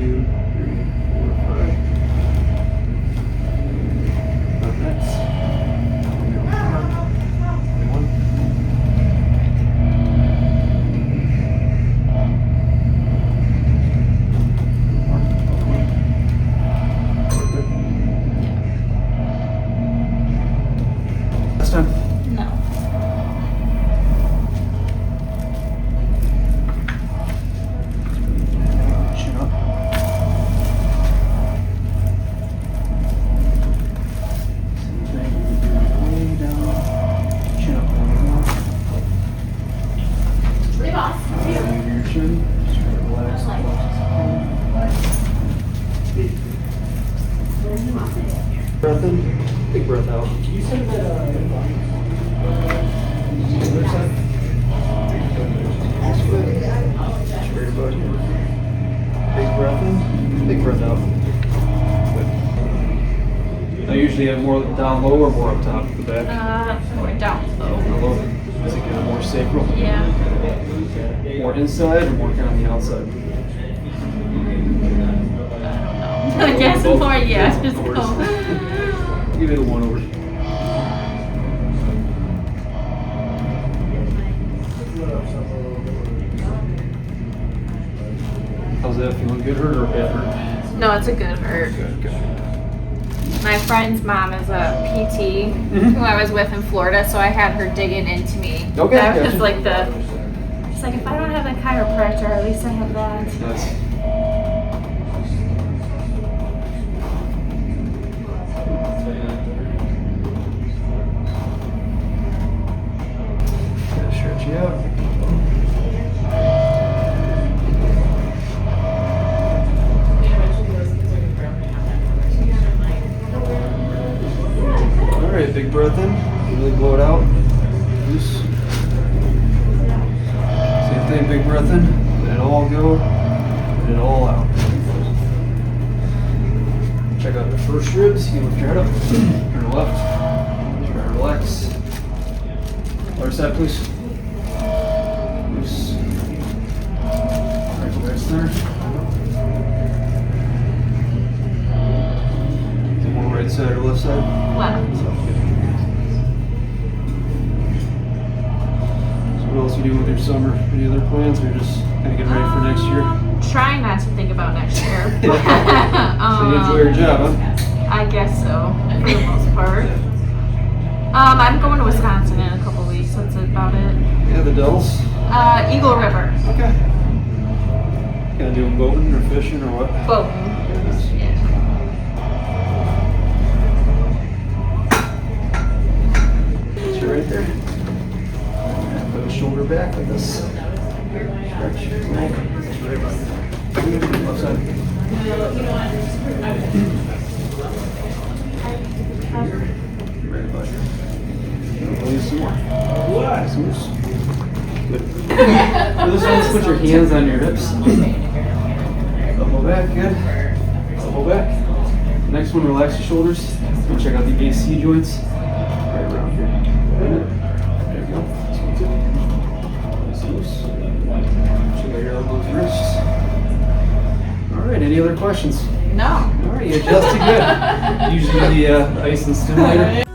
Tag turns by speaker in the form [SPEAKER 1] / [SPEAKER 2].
[SPEAKER 1] 2, 3, 4, 5. Up next. 21. Last time.
[SPEAKER 2] No.
[SPEAKER 1] Chin up. Same thing. Way down. Chin up a little more.
[SPEAKER 2] Leave off.
[SPEAKER 1] Over your chin. Just try to relax as much as you can. Breath in. Big breath out. You said that. Other side. Straight above you. Big breath in. Big breath out. Good. I usually have more down low or more up top of the back.
[SPEAKER 2] More down low.
[SPEAKER 1] Down low. Is it kind of more sacral?
[SPEAKER 2] Yeah.
[SPEAKER 1] More inside or more kind of on the outside?
[SPEAKER 2] I guess more, yeah. Just
[SPEAKER 1] Of
[SPEAKER 2] go.
[SPEAKER 1] course. Give it a 1 over. How's that feeling? Good hurt or bad hurt?
[SPEAKER 2] No, it's a good hurt.
[SPEAKER 1] Good, good.
[SPEAKER 2] My friend's mom is a PT who I was with in Florida, so I had her digging into me.
[SPEAKER 1] Okay,
[SPEAKER 2] That was
[SPEAKER 1] gotcha.
[SPEAKER 2] like it's like if I don't have a chiropractor, at least I have that.
[SPEAKER 1] Nice. Gotta stretch you out. All right, big breath in. Really blow it out. Loose. Same thing, big breath in. Let it all go. Let it all out. Check out the first ribs. You can lift your head up. Turn to left. Try to relax. Other side, please. Loose. Alright, go back to center. Is it more right side or left side?
[SPEAKER 2] Left.
[SPEAKER 1] So what else are you doing with your summer? Any other plans, or just kind of getting ready for next year?
[SPEAKER 2] Trying not to think about next year.
[SPEAKER 1] So you enjoy your job, huh?
[SPEAKER 2] I guess so, for the most part. I'm going to Wisconsin in a couple weeks. That's about it.
[SPEAKER 1] Yeah, the Dells.
[SPEAKER 2] Eagle River.
[SPEAKER 1] Okay. Kind of doing boating or fishing or what?
[SPEAKER 2] Boating. Yeah.
[SPEAKER 1] Put you right there. Put the shoulder back like this. Stretch. Right. Left side. Right about here. Release some more. Some loose. Good. For this one, just put your hands on your hips. Elbow back, good. Elbow back. Next one, relax your shoulders. We'll check out the AC joints. Right around here. There you go. Nice and loose. Check out your elbows, wrists. All right, any other questions?
[SPEAKER 2] No.
[SPEAKER 1] All right, you adjusted good. Usually the ice and stimulator.